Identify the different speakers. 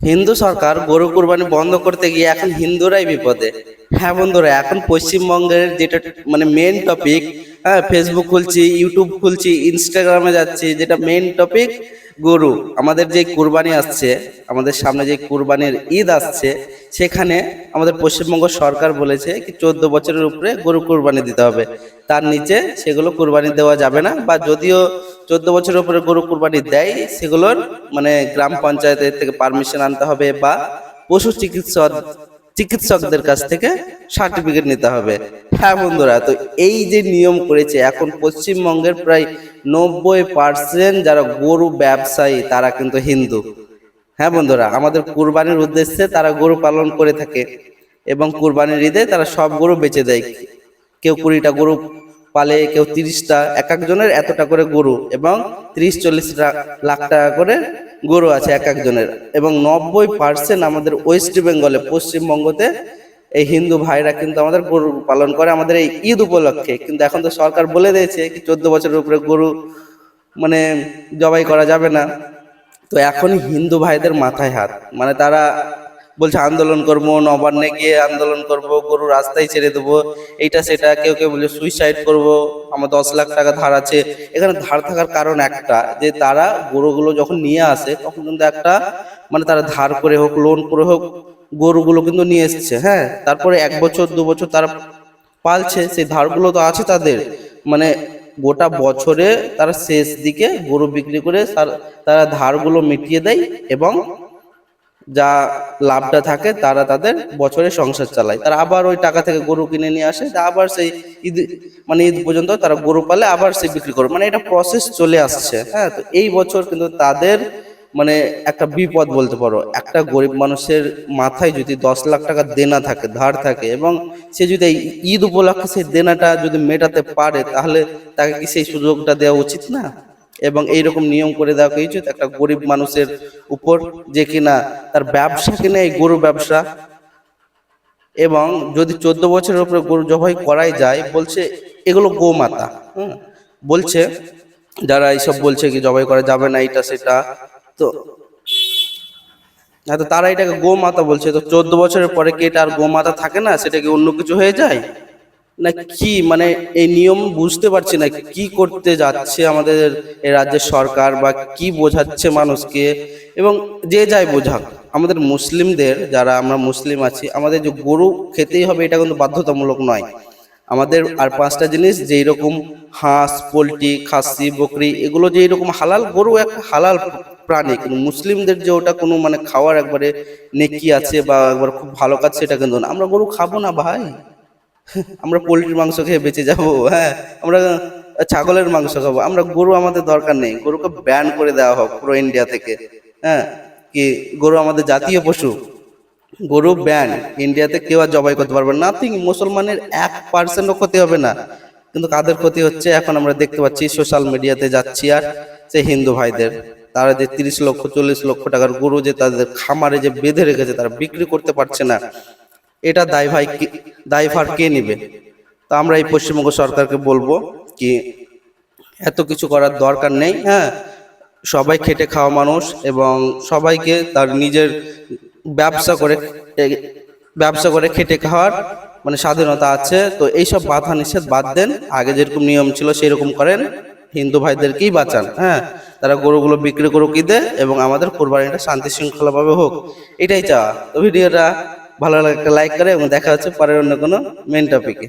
Speaker 1: হিন্দু সরকার গরু কুরবানি বন্ধ করতে গিয়ে এখন হিন্দুরাই বিপদে। হ্যাঁ বন্ধুরা, এখন পশ্চিমবঙ্গের যেটা মেন টপিক, হ্যাঁ, ফেসবুক খুলছি, ইউটিউব খুলছি, ইনস্টাগ্রামে যাচ্ছি, যেটা মেন টপিক গরু। আমাদের যে কুরবানি আসছে, আমাদের সামনে যে কুরবানির ঈদ আসছে, সেখানে আমাদের পশ্চিমবঙ্গ সরকার বলেছে কি 14 বছরের উপরে গরু কুরবানি দিতে হবে, তার নিচে সেগুলো কুরবানি দেওয়া যাবে না। বা যদিও 14 বছরের উপরে গরু কুরবানি দেয়, সেগুলোর গ্রাম পঞ্চায়েতের থেকে পারমিশন আনতে হবে বা পশু চিকিৎসকদের কাছ থেকে সার্টিফিকেট নিতে হবে। হ্যাঁ বন্ধুরা, তো এই যে নিয়ম করেছে, এখন পশ্চিমবঙ্গের প্রায় 90% যারা গরু ব্যবসায়ী তারা কিন্তু হিন্দু। হ্যাঁ বন্ধুরা, আমাদের কুরবানির উদ্দেশ্যে তারা গরু পালন করে থাকে এবং কুরবানির ঈদে তারা সব গরু বেচে দেয়। কেউ 20টা গরু পালে, কেউ 30টা, এক একজনের এতটা করে গরু, এবং 30-40 লাখ টাকা করে গরু আছে এক একজনের। এবং 90% আমাদের ওয়েস্ট বেঙ্গলে, পশ্চিমবঙ্গতে এই হিন্দু ভাইরা কিন্তু আমাদের গরু পালন করে আমাদের এই ঈদ উপলক্ষে। কিন্তু এখন তো সরকার বলে দিয়েছে কি 14 বছরের উপরে গরু মানে জবাই করা যাবে না। তো এখন হিন্দু ভাইদের মাথায় হাত, তারা বলছে আন্দোলন করবো, নবান্নে গিয়ে আন্দোলন করব, গরু রাস্তায় ছেড়ে দেবো, এইটা সেটা। কেউ কেউ বলছে সুইসাইড করব, আমার 10 লাখ টাকা ধার আছে। এখানে ধার থাকার কারণ একটা, যে তারা গরুগুলো যখন নিয়ে আসে তখন কিন্তু একটা তারা ধার করে হোক, লোন করে হোক, গরুগুলো কিন্তু নিয়ে এসছে। হ্যাঁ, তারপরে 1 বছর 2 বছর তারা পালছে, সেই ধারগুলো তো আছে তাদের। মানে গোটা বছরে তারা শেষ দিকে গরু বিক্রি করে তারা ধারগুলো মিটিয়ে দেয়, এবং যা লাভটা থাকে তারা তাদের বছরে সংসার চালায়। তারা আবার ওই টাকা থেকে গরু কিনে নিয়ে আসে, আবার সেই ঈদ ঈদ পর্যন্ত তারা গরু পালে, আবার সেই বিক্রি করে। এটা প্রসেস চলে আসছে। হ্যাঁ, তো এই বছর কিন্তু তাদের একটা বিপদ বলতে পারো। একটা গরিব মানুষের মাথায় যদি 10 লাখ টাকা দেনা থাকে, ধার থাকে, এবং সে যদি এই ঈদ উপলক্ষে সেই দেনাটা যদি মেটাতে পারে, তাহলে তাকে কি সেই সুযোগটা দেওয়া উচিত না? এবং এইরকম নিয়ম করে দেওয়া উচিত একটা গরিব মানুষের উপর, যে কিনা তার ব্যবসা কিনা এই গরু ব্যবসা। এবং যদি 14 বছরের উপরে গরু জবাই করাই যায়, বলছে এগুলো গোমাতা। বলছে যারা এইসব বলছে কি জবাই করা যাবে না, এটা সেটা, তো তারা এটাকে গোমাতা বলছে। তো 14 বছরের পরে কি এটা আর গোমাতা থাকে না, সেটা কি অন্য কিছু হয়ে যায় না কি? এই নিয়ম বুঝতে পারছি না কি করতে যাচ্ছে আমাদের এই রাজ্যের সরকার, বা কি বোঝাচ্ছে মানুষকে। এবং যে যাই বোঝাক, আমাদের মুসলিমদের, যারা আমরা মুসলিম আছি, আমাদের যে গরু খেতেই হবে এটা কিন্তু বাধ্যতামূলক নয়। আমাদের আর 5টা জিনিস, যেই রকম হাঁস, পোলট্রি, খাসি, বকরি, এগুলো যেই রকম হালাল, গরু একটা হালাল প্রাণী। কিন্তু মুসলিমদের যে ওটা কোনো খাওয়ার একবারে নেকি আছে বা একবার খুব ভালো কাজ, সেটা কিন্তু না। আমরা গরু খাবো না ভাই, আমরা পোলট্রির মাংস খেয়ে বেঁচে যাবো। হ্যাঁ, আমরা ছাগলের মাংস খাবো, আমরা গরু আমাদের দরকার নেই। গরুকে ব্যান করে দেওয়া হোক পুরো ইন্ডিয়া থেকে। হ্যাঁ, কি গরু আমাদের জাতীয় পশু, গরু ব্যান। ইন্ডিয়াতে কেউ আর জবাই করতে পারবে না, নাথিং। মুসলমানের 1%ও ক্ষতি হবে না, কিন্তু কাদের ক্ষতি হচ্ছে এখন আমরা দেখতে পাচ্ছি। সোশ্যাল মিডিয়াতে যাচ্ছি, আর সেই হিন্দু ভাইদের, তারা যে 30 লক্ষ 40 লক্ষ টাকার গরু যে তাদের খামারে যে বেঁধে রেখেছে, তারা বিক্রি করতে পারছে না। এটা দায়ভার কে নিবে? তো আমরা এই পশ্চিমবঙ্গ সরকারকে বলবো কি এত কিছু করার দরকার নেই। হ্যাঁ, সবাই খেটে খাওয়া মানুষ, এবং সবাইকে তার নিজের ব্যবসা করে খেটে খাওয়ার স্বাধীনতা আছে। তো এইসব বাধা নিষেধ বাদ দেন, আগে যেরকম নিয়ম ছিল সেই রকম করেন, হিন্দু ভাইদেরকেই বাঁচান। হ্যাঁ, তারা গরুগুলো বিক্রি করুক ঈদে, এবং আমাদের কোরবানিটা শান্তি শৃঙ্খলা ভাবে হোক, এটাই চাওয়া। তো ভিডিওটা ভালো লাগলে লাইক করে, এবং দেখা হচ্ছে পরের অন্য কোনো মেন টপিকে।